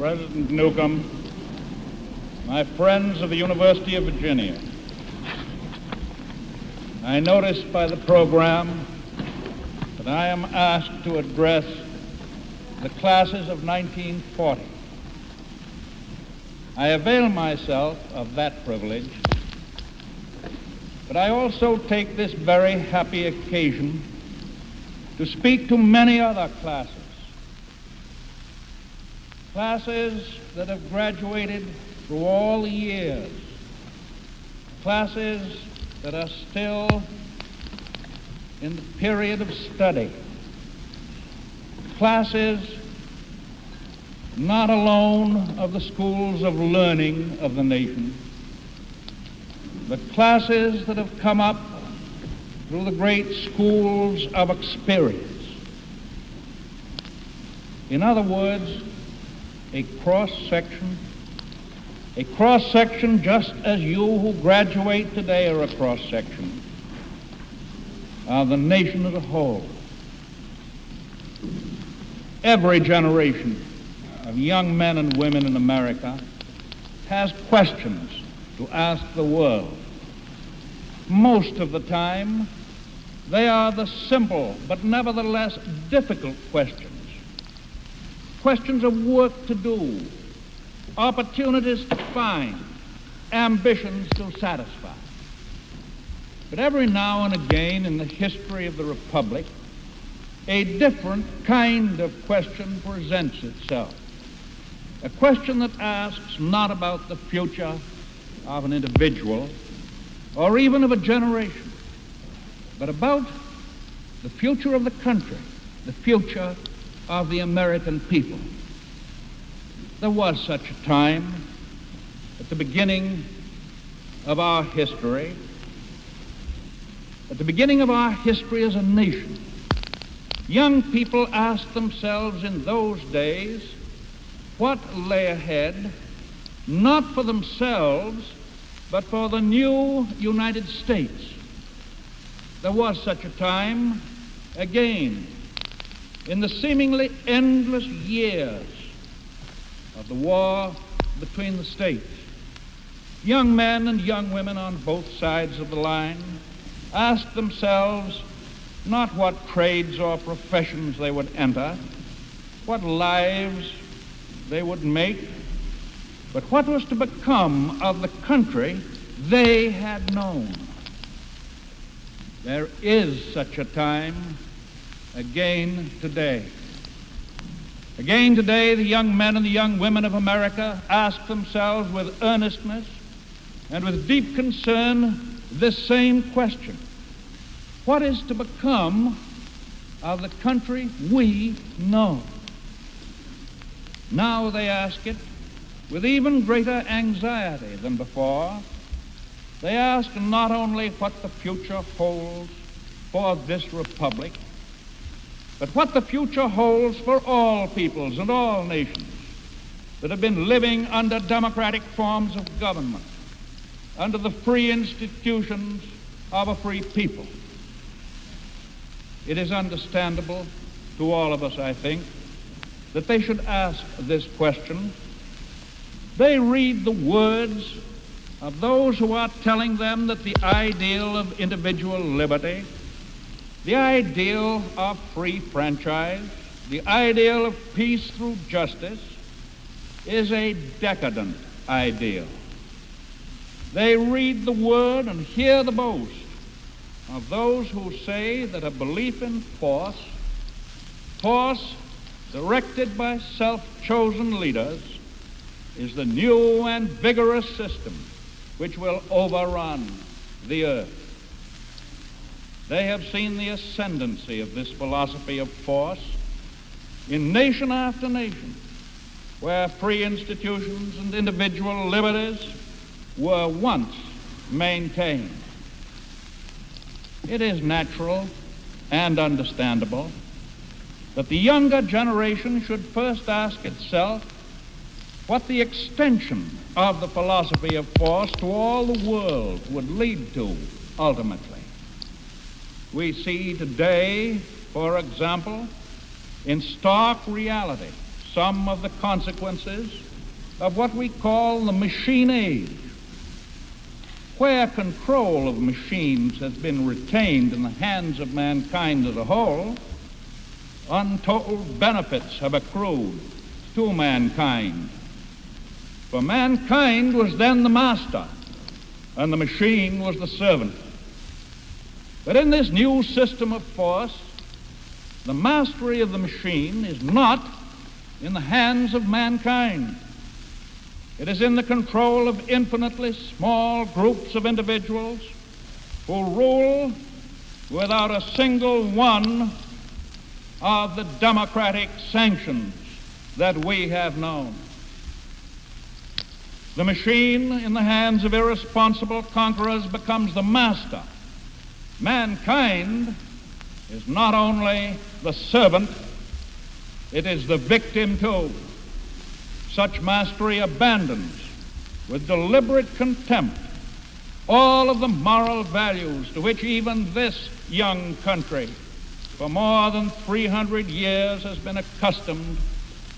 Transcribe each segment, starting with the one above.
President Newcomb, my friends of the University of Virginia, I noticed by the program that I am asked to address the classes of 1940. I avail myself of that privilege, but I also take this very happy occasion to speak to many other classes that have graduated through all the years, classes that are still in the period of study, classes not alone of the schools of learning of the nation, but classes that have come up through the great schools of experience. In other words, a cross-section just as you who graduate today are a cross-section of the nation as a whole. Every generation of young men and women in America has questions to ask the world. Most of the time, they are the simple but nevertheless difficult questions. Questions of work to do, opportunities to find, ambitions to satisfy. But every now and again in the history of the Republic, a different kind of question presents itself. A question that asks not about the future of an individual or even of a generation, but about the future of the country, the future of the American people. There was such a time at the beginning of our history, as a nation. Young people asked themselves in those days what lay ahead, not for themselves, but for the new United States. There was such a time, again, in the seemingly endless years of the war between the states. Young men and young women on both sides of the line asked themselves not what trades or professions they would enter, what lives they would make, but what was to become of the country they had known. There is such a time again today. Again today, the young men and the young women of America ask themselves with earnestness and with deep concern this same question: what is to become of the country we know? Now they ask it with even greater anxiety than before. They ask not only what the future holds for this republic, but what the future holds for all peoples and all nations that have been living under democratic forms of government, under the free institutions of a free people. It is understandable to all of us, I think, that they should ask this question. They read the words of those who are telling them that the ideal of individual liberty, the ideal of free franchise, the ideal of peace through justice is a decadent ideal. They read the word and hear the boast of those who say that a belief in force directed by self-chosen leaders, is the new and vigorous system which will overrun the earth. They have seen the ascendancy of this philosophy of force in nation after nation, where free institutions and individual liberties were once maintained. It is natural and understandable that the younger generation should first ask itself what the extension of the philosophy of force to all the world would lead to ultimately. We see today, for example, in stark reality, some of the consequences of what we call the machine age, where control of machines has been retained in the hands of mankind as a whole. Untold benefits have accrued to mankind. For mankind was then the master, and the machine was the servant. But in this new system of force, the mastery of the machine is not in the hands of mankind. It is in the control of infinitely small groups of individuals who rule without a single one of the democratic sanctions that we have known. The machine in the hands of irresponsible conquerors becomes the master. Mankind is not only the servant, it is the victim too. Such mastery abandons with deliberate contempt all of the moral values to which even this young country for more than 300 years has been accustomed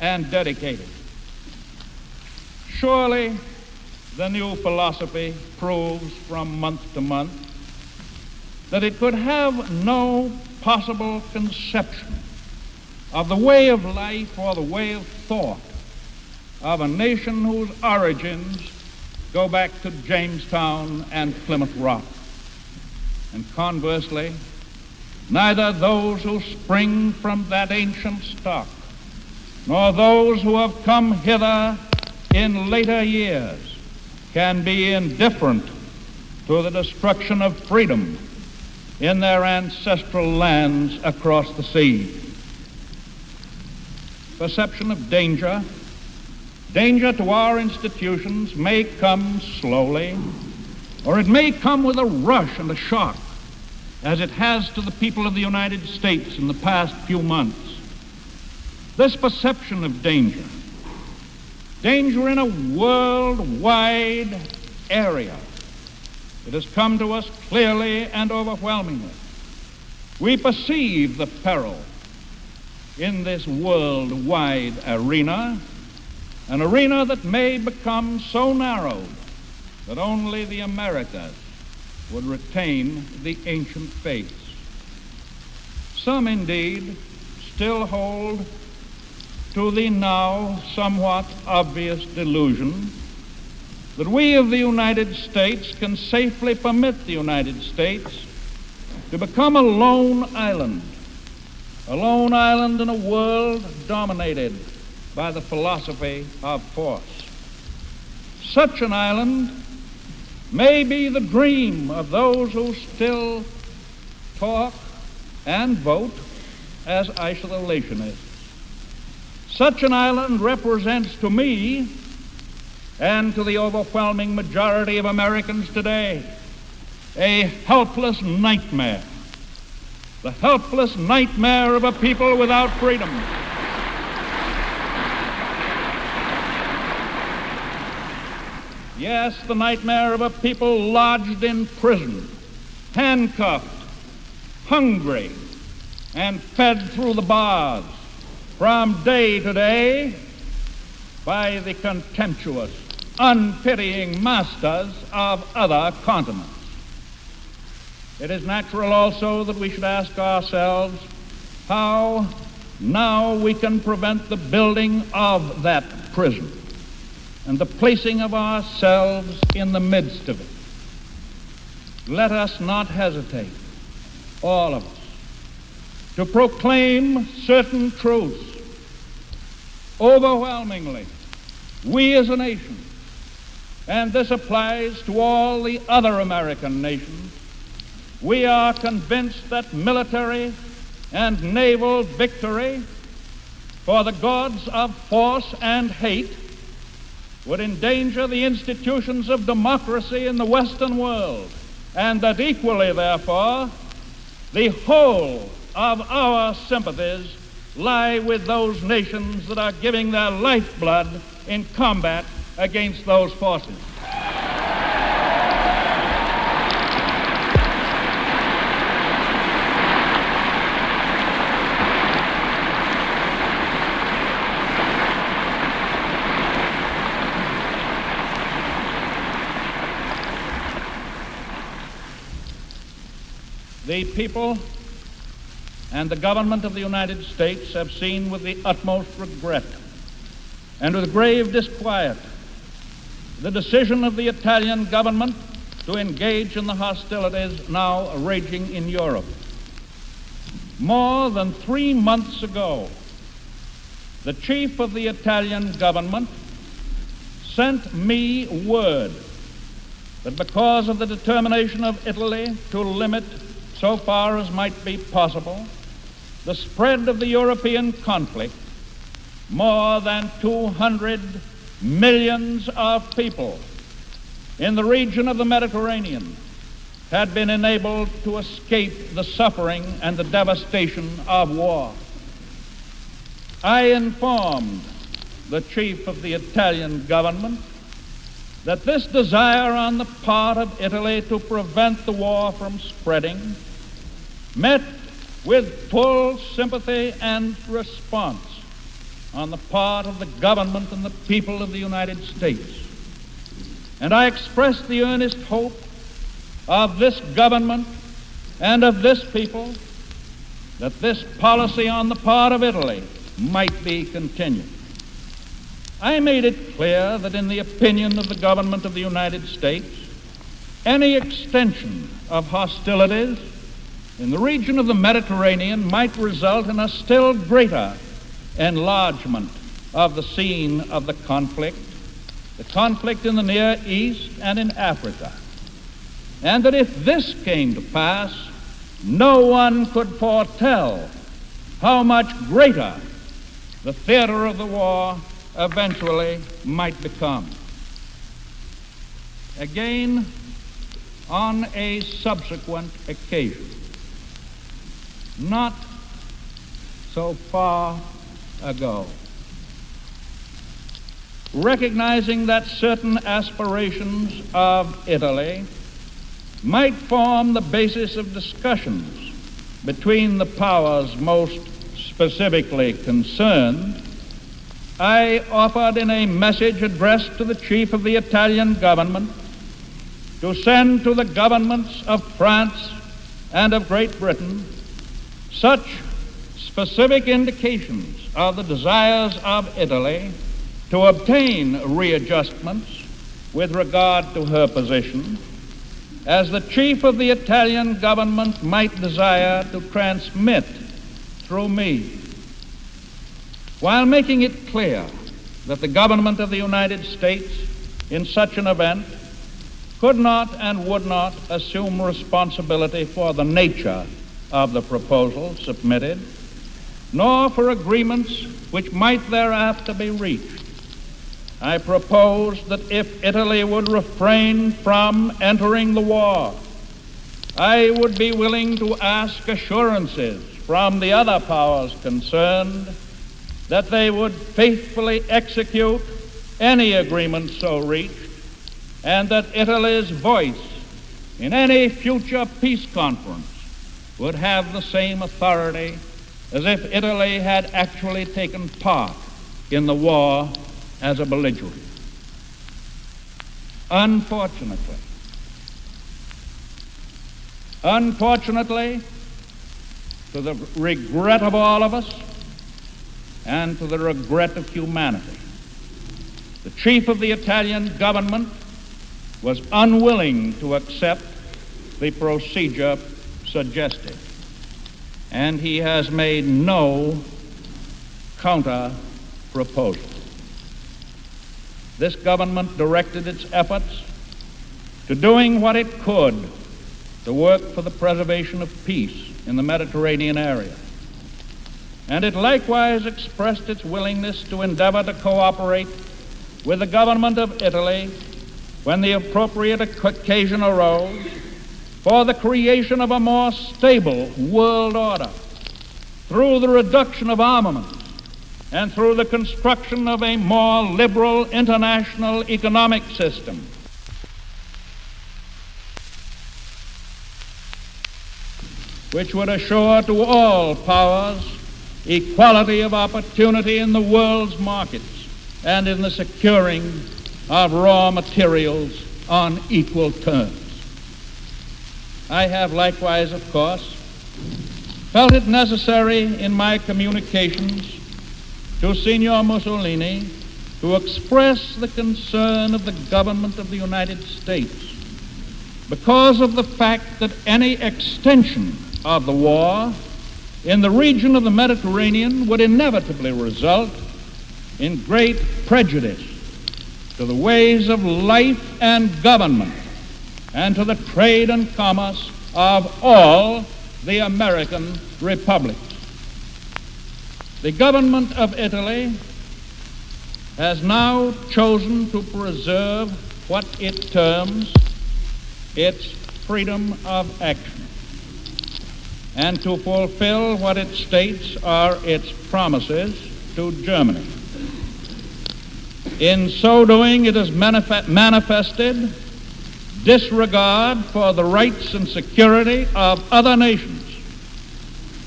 and dedicated. Surely the new philosophy proves from month to month that it could have no possible conception of the way of life or the way of thought of a nation whose origins go back to Jamestown and Plymouth Rock. And conversely, neither those who spring from that ancient stock, nor those who have come hither in later years, can be indifferent to the destruction of freedom in their ancestral lands across the sea. Perception of danger to our institutions may come slowly, or it may come with a rush and a shock, as it has to the people of the United States in the past few months. This perception of danger in a worldwide area, it has come to us clearly and overwhelmingly. We perceive the peril in this worldwide arena, an arena that may become so narrow that only the Americas would retain the ancient faiths. Some, indeed, still hold to the now somewhat obvious delusion that we of the United States can safely permit the United States to become a lone island in a world dominated by the philosophy of force. Such an island may be the dream of those who still talk and vote as isolationists. Such an island represents to me and to the overwhelming majority of Americans today a helpless nightmare, the helpless nightmare of a people without freedom. Yes, the nightmare of a people lodged in prison, handcuffed, hungry, and fed through the bars from day to day by the contemptuous, unpitying masters of other continents. It is natural also that we should ask ourselves how now we can prevent the building of that prison and the placing of ourselves in the midst of it. Let us not hesitate, all of us, to proclaim certain truths. Overwhelmingly, we as a nation, and this applies to all the other American nations, we are convinced that military and naval victory for the gods of force and hate would endanger the institutions of democracy in the Western world, and that equally, therefore, the whole of our sympathies lie with those nations that are giving their lifeblood in combat against those forces. The people and the government of the United States have seen with the utmost regret and with grave disquiet the decision of the Italian government to engage in the hostilities now raging in Europe. More than 3 months ago, the chief of the Italian government sent me word that because of the determination of Italy to limit, so far as might be possible, the spread of the European conflict, more than 200 millions of people in the region of the Mediterranean had been enabled to escape the suffering and the devastation of war. I informed the chief of the Italian government that this desire on the part of Italy to prevent the war from spreading met with full sympathy and response on the part of the government and the people of the United States. And I expressed the earnest hope of this government and of this people that this policy on the part of Italy might be continued. I made it clear that in the opinion of the government of the United States, any extension of hostilities in the region of the Mediterranean might result in a still greater enlargement of the scene of the conflict in the Near East and in Africa. And that if this came to pass, no one could foretell how much greater the theater of the war eventually might become. Again, on a subsequent occasion, not so far ago, recognizing that certain aspirations of Italy might form the basis of discussions between the powers most specifically concerned, I offered in a message addressed to the chief of the Italian government to send to the governments of France and of Great Britain such specific indications of the desires of Italy to obtain readjustments with regard to her position as the chief of the Italian government might desire to transmit through me, while making it clear that the government of the United States in such an event could not and would not assume responsibility for the nature of the proposal submitted, nor for agreements which might thereafter be reached. I proposed that if Italy would refrain from entering the war, I would be willing to ask assurances from the other powers concerned that they would faithfully execute any agreement so reached, and that Italy's voice in any future peace conference would have the same authority as if Italy had actually taken part in the war as a belligerent. Unfortunately, to the regret of all of us and to the regret of humanity, the chief of the Italian government was unwilling to accept the procedure suggested, and he has made no counter proposal. This government directed its efforts to doing what it could to work for the preservation of peace in the Mediterranean area. And it likewise expressed its willingness to endeavor to cooperate with the government of Italy when the appropriate occasion arose for the creation of a more stable world order through the reduction of armaments and through the construction of a more liberal international economic system, which would assure to all powers equality of opportunity in the world's markets and in the securing of raw materials on equal terms. I have likewise, of course, felt it necessary in my communications to Signor Mussolini to express the concern of the government of the United States because of the fact that any extension of the war in the region of the Mediterranean would inevitably result in great prejudice to the ways of life and government and to the trade and commerce of all the American republics. The government of Italy has now chosen to preserve what it terms its freedom of action and to fulfill what it states are its promises to Germany. In so doing, it has manifested disregard for the rights and security of other nations,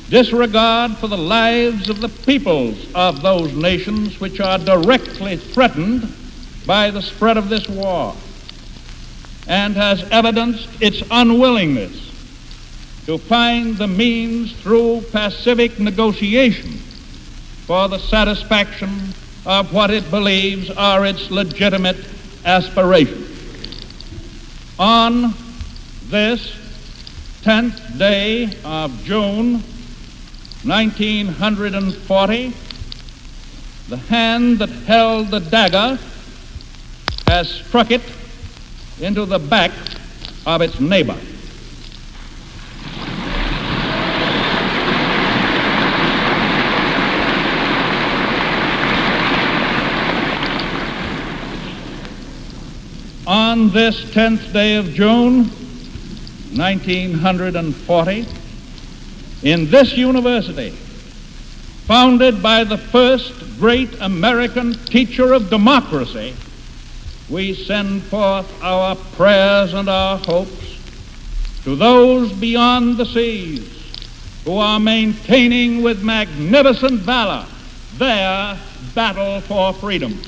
disregard for the lives of the peoples of those nations which are directly threatened by the spread of this war, and has evidenced its unwillingness to find the means through pacific negotiation for the satisfaction of what it believes are its legitimate aspirations. On this 10th day of June 1940, the hand that held the dagger has struck it into the back of its neighbor. On this 10th day of June, 1940, in this university, founded by the first great American teacher of democracy, we send forth our prayers and our hopes to those beyond the seas who are maintaining with magnificent valor their battle for freedom.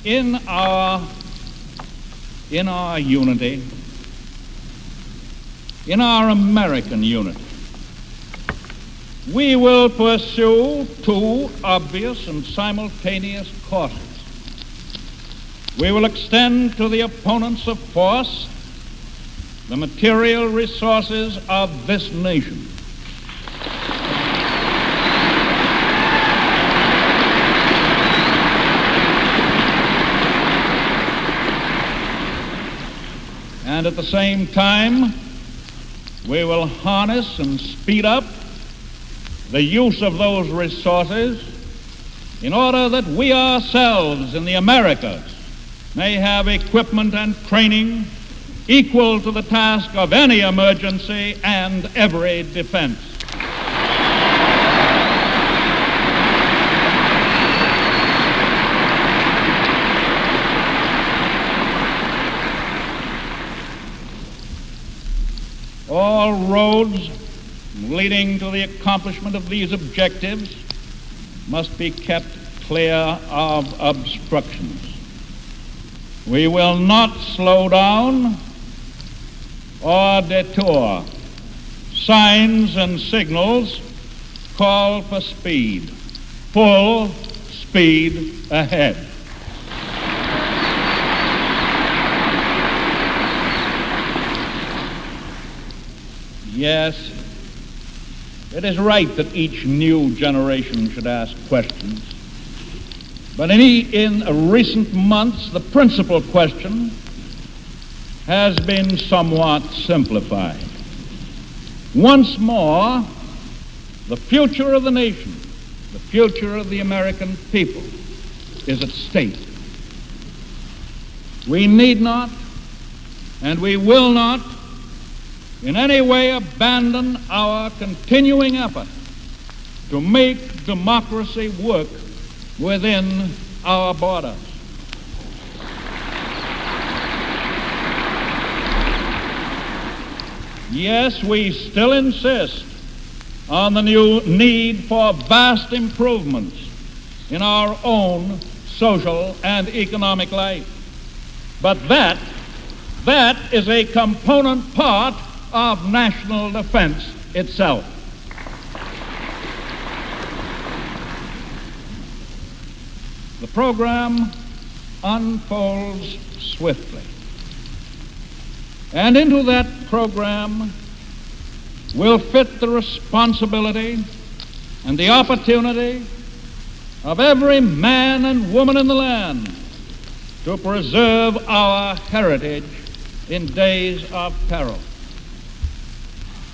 In our unity, in our American unity, we will pursue two obvious and simultaneous courses. We will extend to the opponents of force the material resources of this nation. And at the same time, we will harness and speed up the use of those resources in order that we ourselves in the Americas may have equipment and training equal to the task of any emergency and every defense. All roads leading to the accomplishment of these objectives must be kept clear of obstructions. We will not slow down or detour. Signs and signals call for speed, full speed ahead. Yes, it is right that each new generation should ask questions. But in recent months, the principal question has been somewhat simplified. Once more, the future of the nation, the future of the American people is at stake. We need not, and we will not, in any way abandon our continuing effort to make democracy work within our borders. Yes, we still insist on the new need for vast improvements in our own social and economic life. But that is a component part of national defense itself. The program unfolds swiftly. And into that program will fit the responsibility and the opportunity of every man and woman in the land to preserve our heritage in days of peril.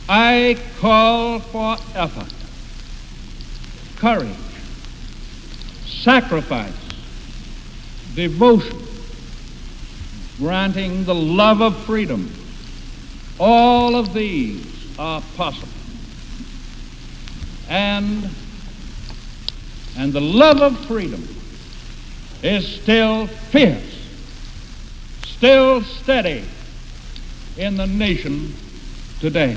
I call for effort, courage, sacrifice, devotion, granting the love of freedom. All of these are possible. And the love of freedom is still fierce, still steady in the nation today.